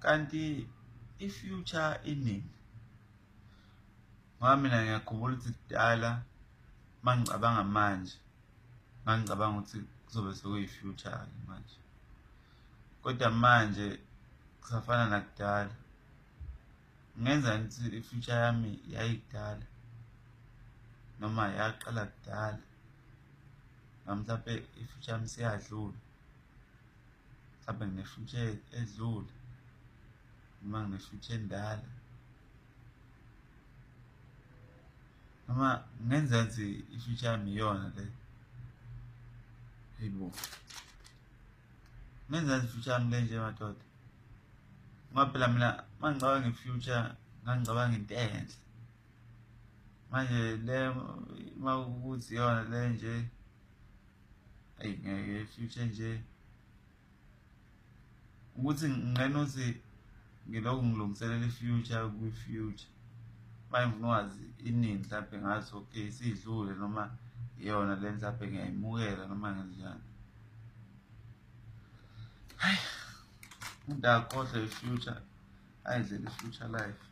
kanti i-future iningi. Ngoba mina ngiyakhumbula ukuthi kudala mangicabanga manje ngangicabanga ukuthi kuzobe sekuyi-future manje, kodwa manje kusafana nakudala. Ngenza ngithi i-future yami yayikudala noma yaqala kudala, mhlawumbe i-future yami seyadlula, mhlawumbe ngine-future edlule noma ngine-future endala, noma ngenza ngithi i-future yami iyona le. Hayibo, ngenza ngithi i-future yami le nje madoda, ngoba phela mina mangicabanga nge-future ngangicabanga into enhle. Manje le makukuthi iyona le nje, ayi ngeke i-future nje ukuthi ngingena ukuthi ngilokhu ngilungiselela i-future kwi-future. Manje ngifuna ukwazi iningi mhlawumbe ngathi okay isidlule noma iyona le mhlawumbe ngiyayimukela noma ngenzenjani. Hayi, umuntu akakhohlwe i-future, ayidlele i-future life.